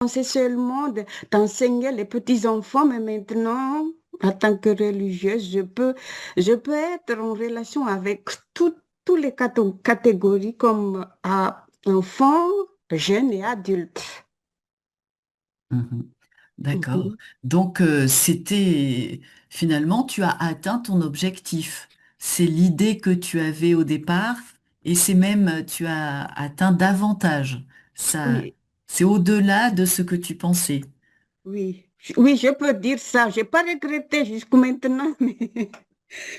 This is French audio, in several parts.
pensais seulement d'enseigner les petits-enfants, mais maintenant, en tant que religieuse, je peux être en relation avec tous les catégories comme enfants, jeunes et adultes. Mhm. D'accord. Mhm. Donc, finalement, tu as atteint ton objectif. C'est l'idée que tu avais au départ et c'est même, tu as atteint davantage. Ça, Oui, c'est au-delà de ce que tu pensais. oui, oui, je peux dire ça. Je n'ai pas regretté jusqu'à maintenant, mais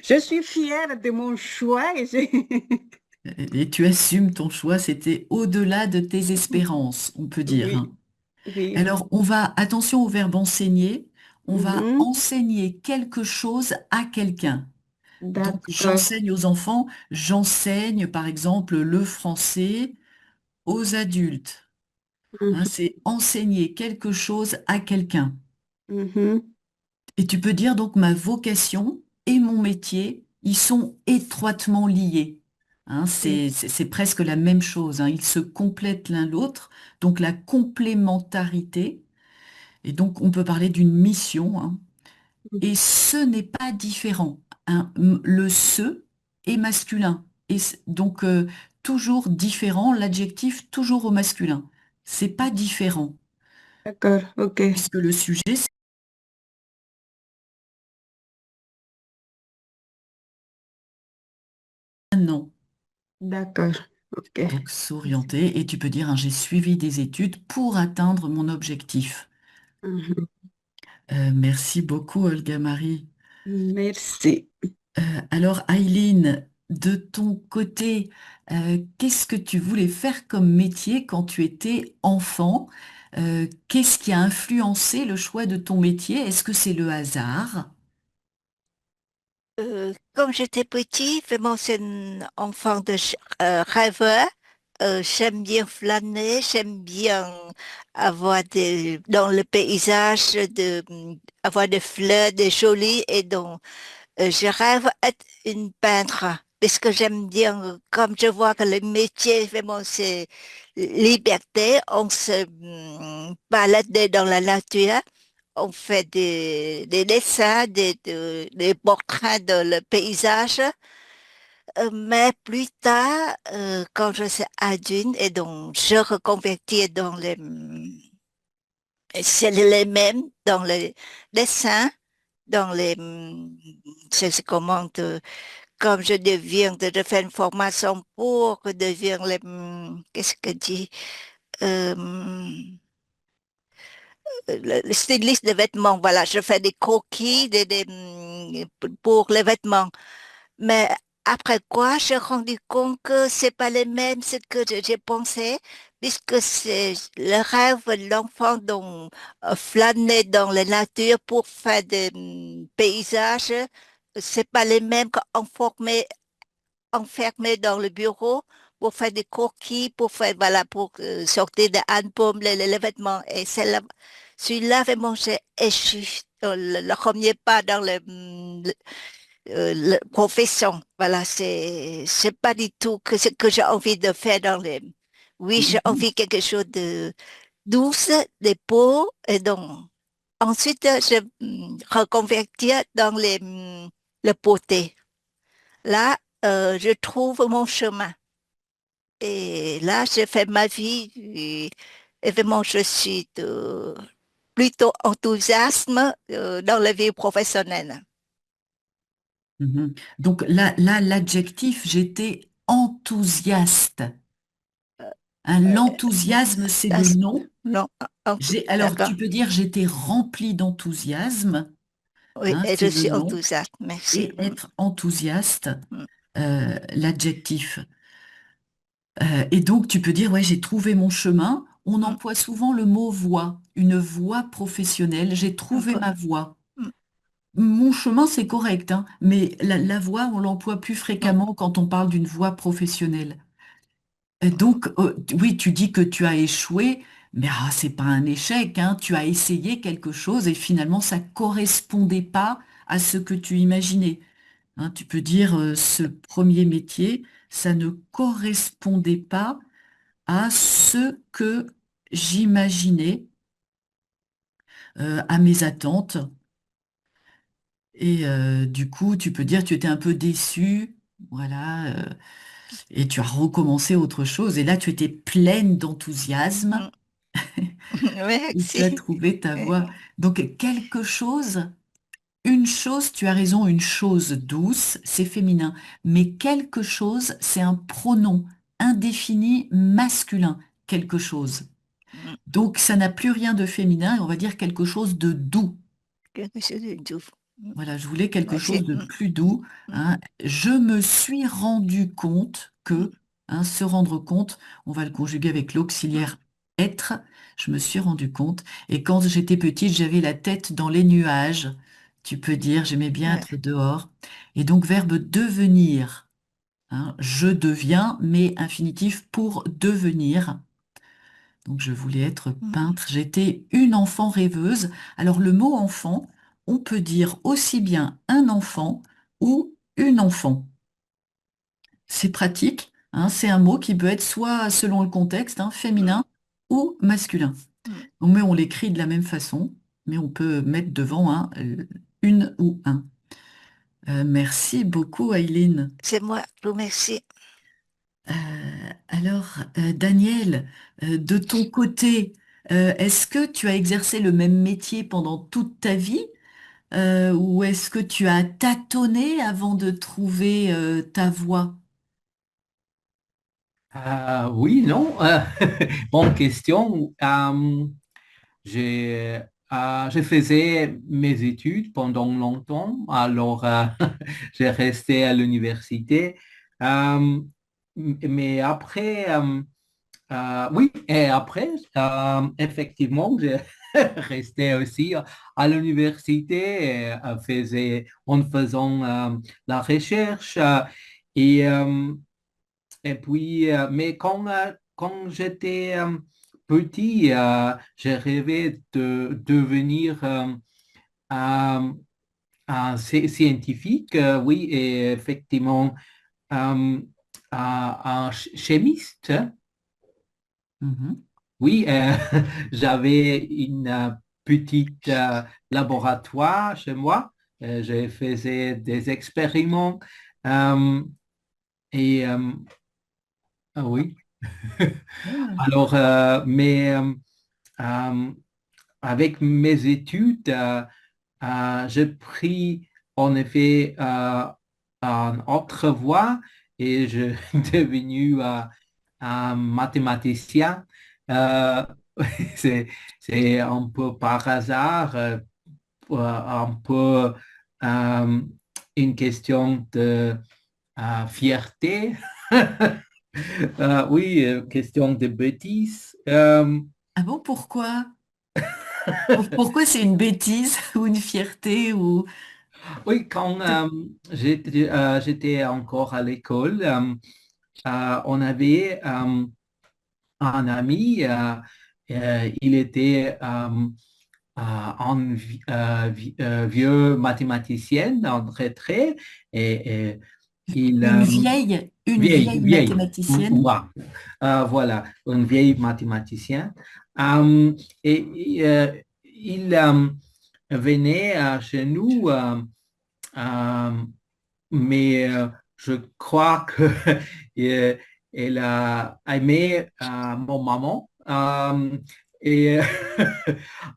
je suis fière de mon choix et Et tu assumes ton choix, c'était au-delà de tes espérances, on peut dire, oui, hein. oui. Alors, attention au verbe enseigner, on va Mhm. enseigner quelque chose à quelqu'un. Donc, D'accord. j'enseigne aux enfants, j'enseigne par exemple le français aux adultes, hein, Mhm. c'est enseigner quelque chose à quelqu'un. Mhm. Et tu peux dire donc ma vocation et mon métier, ils sont étroitement liés. Hein, Oui, c'est presque la même chose, hein, ils se complètent l'un l'autre. Donc la complémentarité, et donc on peut parler d'une mission, hein. Et ce n'est pas différent, hein. Le ce est masculin. Donc, toujours différent, l'adjectif toujours au masculin. C'est pas différent, d'accord, ok, puisque le sujet, c'est un nom. d'accord, ok. Donc, s'orienter, et tu peux dire, hein, j'ai suivi des études pour atteindre mon objectif. Mhm. Merci beaucoup, Olga Marie. Merci. Alors, Aileen, de ton côté, qu'est-ce que tu voulais faire comme métier quand tu étais enfant? Qu'est-ce qui a influencé le choix de ton métier? Est-ce que c'est le hasard? Comme j'étais petit, vraiment c'est un enfant rêveur. J'aime bien flâner, j'aime bien avoir dans le paysage avoir des fleurs, des jolies et donc je rêve être une peintre parce que j'aime bien, comme je vois que le métier vraiment c'est liberté, on se balade dans la nature. On fait des dessins, des portraits de le paysage. Mais plus tard, quand je suis adulte, et donc je reconvertis dans c'est les mêmes, dans les dessins, dans je sais comment, comme je deviens, je fais une formation pour devenir qu'est-ce que dit, euh, le styliste de vêtements. Voilà, je fais des croquis pour les vêtements. Mais après quoi, j'ai rendu compte que c'est pas les mêmes ce que j'ai pensé, puisque c'est le rêve de l'enfant dont flâner dans la nature pour faire des paysages. C'est pas les mêmes qu'enfermé enfermé dans le bureau pour faire des croquis, pour faire, voilà, pour sortir des albums, les vêtements. Et celui-là, vraiment, j'ai échoué dans le premier pas dans le profession. Voilà, c'est pas du tout que ce que j'ai envie de faire dans les. Oui, j'ai Mhm. envie quelque chose de douce, de beau, et donc ensuite je reconvertis dans le beauté. Là, je trouve mon chemin. Et là, j'ai fait ma vie et vraiment, je suis plutôt enthousiasme dans la vie professionnelle. Mhm. Donc là, l'adjectif, j'étais enthousiaste. Hein, Euh, l'enthousiasme, c'est le nom. non, Alors, d'accord. tu peux dire j'étais rempli d'enthousiasme, Oui, hein, et je c'est le suis nom. enthousiaste. Merci. Et être enthousiaste, Mm, l'adjectif. Et donc, tu peux dire, ouais, j'ai trouvé mon chemin. On mm, emploie souvent le mot voie, une voie professionnelle. J'ai un trouvé peu. ma voie. Mm, Mon chemin, c'est correct, hein, mais la voie, on l'emploie plus mm, fréquemment quand on parle d'une voie professionnelle. Donc, oui, tu dis que tu as échoué, mais c'est pas un échec, hein. Tu as essayé quelque chose et finalement, ça correspondait pas à ce que tu imaginais. Hein, tu peux dire, ce premier métier, ça ne correspondait pas à ce que j'imaginais. à mes attentes. Et du coup, tu peux dire, tu étais un peu déçu, voilà, et tu as recommencé autre chose. Et là, tu étais pleine d'enthousiasme Mm. et tu as Merci. trouvé ta voie. Donc, quelque chose, une chose, tu as raison, une chose douce, c'est féminin. Mais quelque chose, c'est un pronom indéfini masculin, quelque chose. Mm. Donc, ça n'a plus rien de féminin et on va dire quelque chose de doux. Quelque chose de doux. Mm. Voilà, je voulais quelque Merci. chose de Mm. plus doux, Mm. hein. Je me suis rendu compte Mm. que, hein, se rendre compte, on va le conjuguer avec Mm. l'auxiliaire être. Je me suis rendu compte. Et quand j'étais petite, j'avais la tête dans les nuages. Tu peux dire, j'aimais bien Ouais. être dehors. Et donc, verbe devenir, hein, je deviens, mais infinitif pour devenir. Donc je voulais être Mm. peintre, j'étais une enfant rêveuse. Alors le mot enfant, on peut dire aussi bien un enfant ou une enfant. C'est pratique, hein, c'est un mot qui peut être soit selon le contexte, hein, Mm. féminin ou masculin. Mm. Mais on l'écrit de la même façon, mais on peut mettre devant hein, une ou un. Merci beaucoup, Aileen. C'est moi. Je vous remercie. Daniel, de ton côté, est-ce que tu as exercé le même métier pendant toute ta vie, ou est-ce que tu as tâtonné avant de trouver ta voie? Oui, non. Bonne question. J'ai, je faisais mes études pendant longtemps, alors j'ai resté à l'université. Euh, mais après, oui, et après, effectivement, j'ai resté aussi à l'université en faisant la recherche. Et, euh, et puis, mais quand j'étais petit, j'ai rêvé de devenir un, scientifique, oui, et effectivement, euh, un chimiste. Mhm. Oui, j'avais une petite laboratoire chez moi. Je faisais des expériments euh, et oui. Ah. Alors, euh, avec mes études, j'ai pris en effet une autre voie et je suis devenu un mathématicien. Euh, c'est, c'est un peu par hasard, un peu euh, une question de fierté. Oui, question de bêtises. Ah bon, pourquoi? Pourquoi c'est une bêtise ou une fierté ou... Oui, quand j'étais encore à l'école, on avait un ami, il était vieux mathématicien en retrait et il, Une vieille, vieille vieille, mathématicienne. voilà, une vieille mathématicienne. Et il venait chez nous, mais je crois que euh, elle a aimé mon maman. Et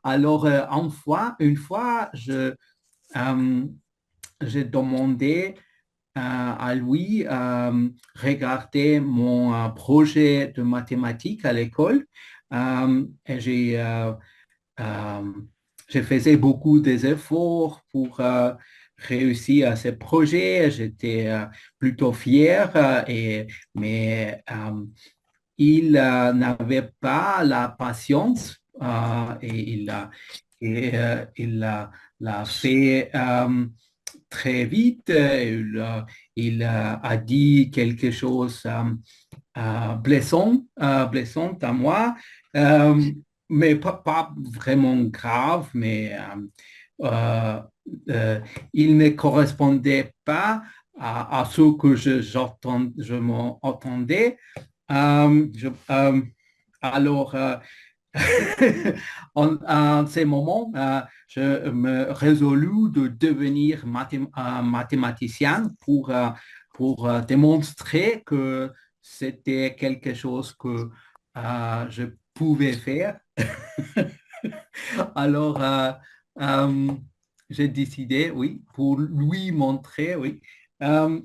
alors, une fois, euh, j'ai demandé à lui regarder mon projet de mathématiques à l'école. Et euh, je faisais beaucoup d'efforts pour réussir à ce projet. J'étais plutôt fier, mais il n'avait pas la patience et il l'a fait très vite. Il a dit quelque chose blessant à moi, euh, mais pas vraiment grave, mais euh, euh, il ne correspondait pas à ce que je m'entendais. Euh, je- euh, alors, En ces moments, je me résolus de devenir mathématicien pour démontrer que c'était quelque chose que je pouvais faire. Alors, euh, j'ai décidé, oui, pour lui montrer, oui. Euh,